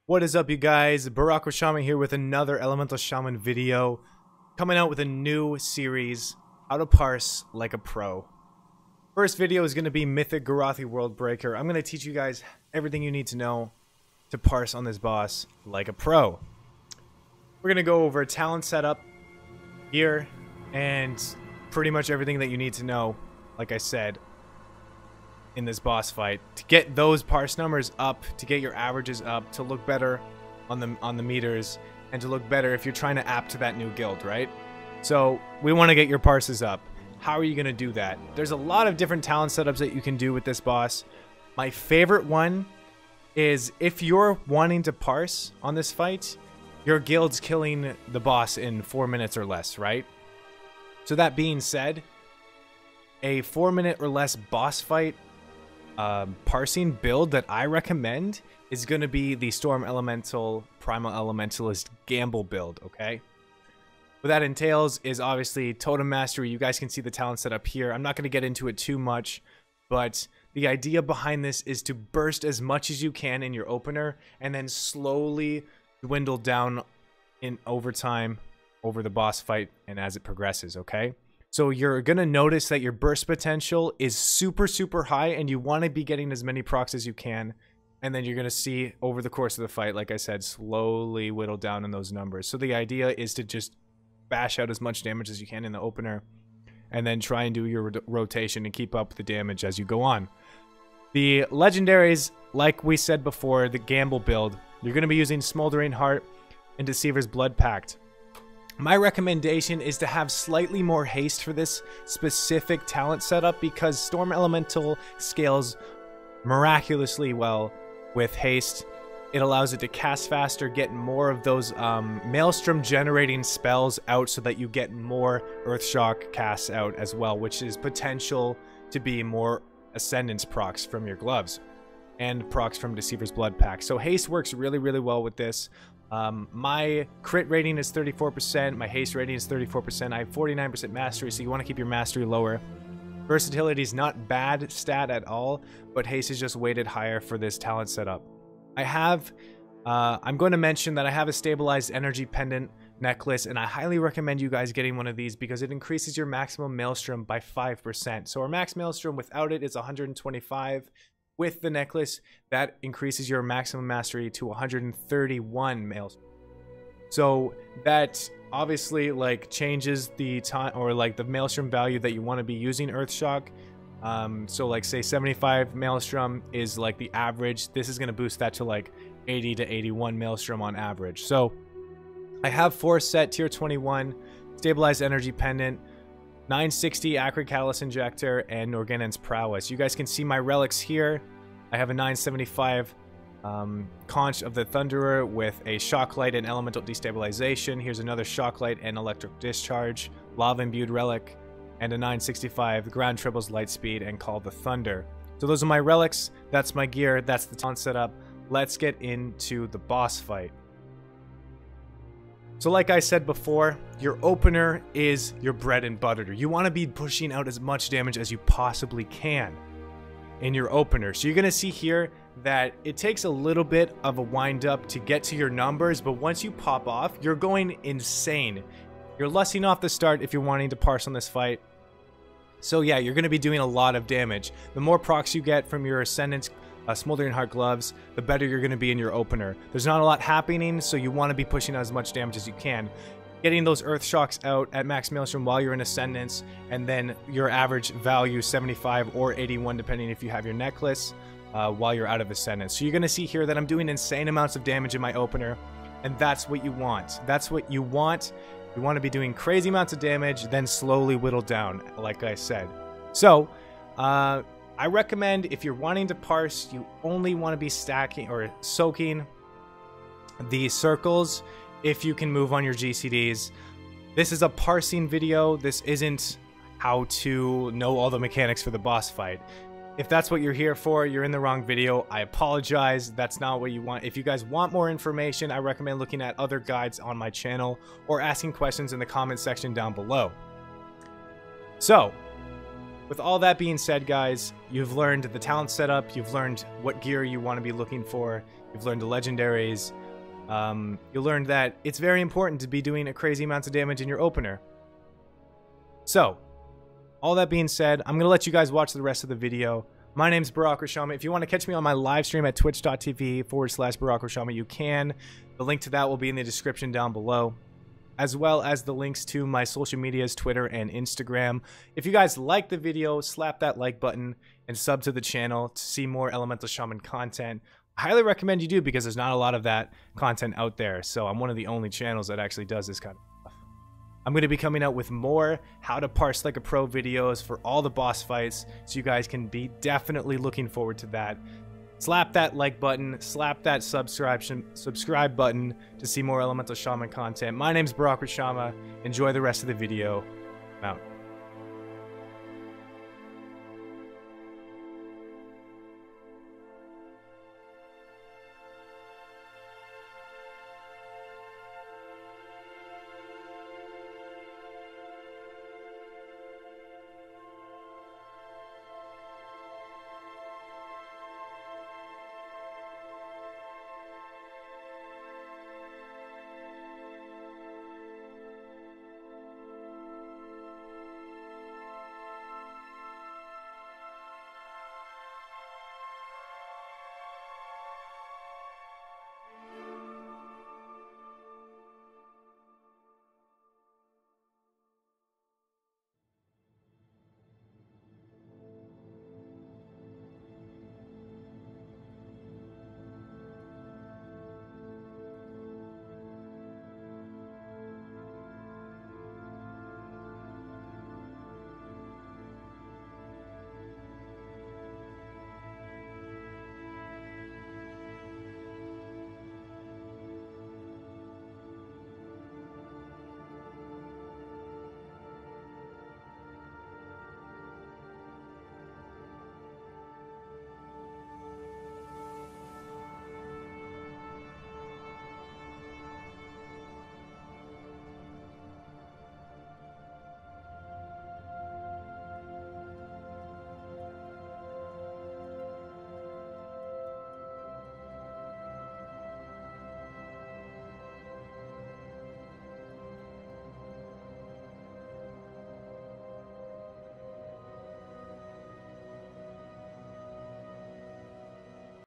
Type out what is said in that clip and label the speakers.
Speaker 1: What is up, you guys? Barokoshama here with another Elemental Shaman video, coming out with a new series, How to Parse Like a Pro. First video is going to be Mythic Garothi Worldbreaker. I'm going to teach you guys everything you need to know to parse on this boss like a pro. We're going to go over talent setup, gear, and pretty much everything that you need to know, like I said, in this boss fight to get those parse numbers up, to get your averages up, to look better on the meters, and to look better if you're trying to app to that new guild, right? So we want to get your parses up. How are you going to do that? There's a lot of different talent setups that you can do with this boss. My favorite one is if you're wanting to parse on this fight, your guild's killing the boss in 4 minutes or less, right? So that being said, a 4-minute or less boss fight parsing build that I recommend is going to be the Storm Elemental Primal Elementalist Gamble build, okay? What that entails is obviously Totem Mastery. You guys can see the talent set up here. I'm not going to get into it too much, but the idea behind this is to burst as much as you can in your opener and then slowly dwindle down in overtime over the boss fight and as it progresses, okay? So you're going to notice that your burst potential is super high and you want to be getting as many procs as you can. And then you're going to see over the course of the fight, like I said, slowly whittle down in those numbers. So the idea is to just bash out as much damage as you can in the opener and then try and do your rotation and keep up the damage as you go on. The legendaries, like we said before, the Gamble build, you're going to be using Smoldering Heart and Deceiver's Blood Pact. My recommendation is to have slightly more haste for this specific talent setup because Storm Elemental scales miraculously well with haste. It allows it to cast faster, get more of those Maelstrom generating spells out so that you get more Earthshock casts out as well, which is potential to be more Ascendance procs from your gloves and procs from Deceiver's Blood Pact. So haste works really well with this. My crit rating is 34%, my haste rating is 34%, I have 49% mastery, so you want to keep your mastery lower. Versatility is not bad stat at all, but haste is just weighted higher for this talent setup. I'm going to mention that I have a stabilized energy pendant necklace, and I highly recommend you guys getting one of these because it increases your maximum maelstrom by 5%. So our max maelstrom without it is 125. With the necklace, that increases your maximum mastery to 131 maelstrom. So that obviously like changes the time or like the maelstrom value that you want to be using Earthshock. So like say 75 maelstrom is like the average. This is going to boost that to like 80 to 81 maelstrom on average. So I have 4 set tier 21 stabilized energy pendant, 960 Acrid Catalyst Injector, and Norganon's Prowess. You guys can see my relics here. I have a 975 Conch of the Thunderer with a Shock Light and Elemental Destabilization. Here's another Shock Light and Electric Discharge, Lava Imbued Relic, and a 965 Ground Triples Light Speed and Call the Thunder. So those are my relics. That's my gear. That's the talent setup. Let's get into the boss fight. So like I said before, your opener is your bread and butter. You want to be pushing out as much damage as you possibly can in your opener. So you're going to see here that it takes a little bit of a wind up to get to your numbers, but once you pop off, you're going insane. You're lusting off the start if you're wanting to parse on this fight. So yeah, you're going to be doing a lot of damage. The more procs you get from your Ascendance Smoldering Heart gloves, the better you're going to be in your opener. There's not a lot happening, so you want to be pushing out as much damage as you can. Getting those Earth Shocks out at max maelstrom while you're in Ascendance, and then your average value 75 or 81 depending if you have your necklace while you're out of Ascendance. So you're going to see here that I'm doing insane amounts of damage in my opener, and that's what you want. That's what you want. You want to be doing crazy amounts of damage, then slowly whittle down, like I said. So, I recommend if you're wanting to parse, you only want to be stacking or soaking the circles if you can move on your GCDs. This is a parsing video. This isn't how to know all the mechanics for the boss fight. If that's what you're here for, you're in the wrong video. I apologize. That's not what you want. If you guys want more information, I recommend looking at other guides on my channel or asking questions in the comment section down below. So, with all that being said, guys, you've learned the talent setup, you've learned what gear you want to be looking for, you've learned the legendaries, you learned that it's very important to be doing a crazy amounts of damage in your opener. So, all that being said, I'm going to let you guys watch the rest of the video. My name's Barokoshama. If you want to catch me on my live stream at twitch.tv/Barokoshama, you can. The link to that will be in the description down below, as well as the links to my social medias, Twitter and Instagram. If you guys like the video, slap that like button and sub to the channel to see more Elemental Shaman content. I highly recommend you do, because there's not a lot of that content out there. So I'm one of the only channels that actually does this kind of stuff. I'm going to be coming out with more how to parse like a pro videos for all the boss fights, so you guys can be definitely looking forward to that. Slap that like button, slap that subscribe button to see more Elemental Shaman content. My name's Barokoshama. Enjoy the rest of the video. I'm out.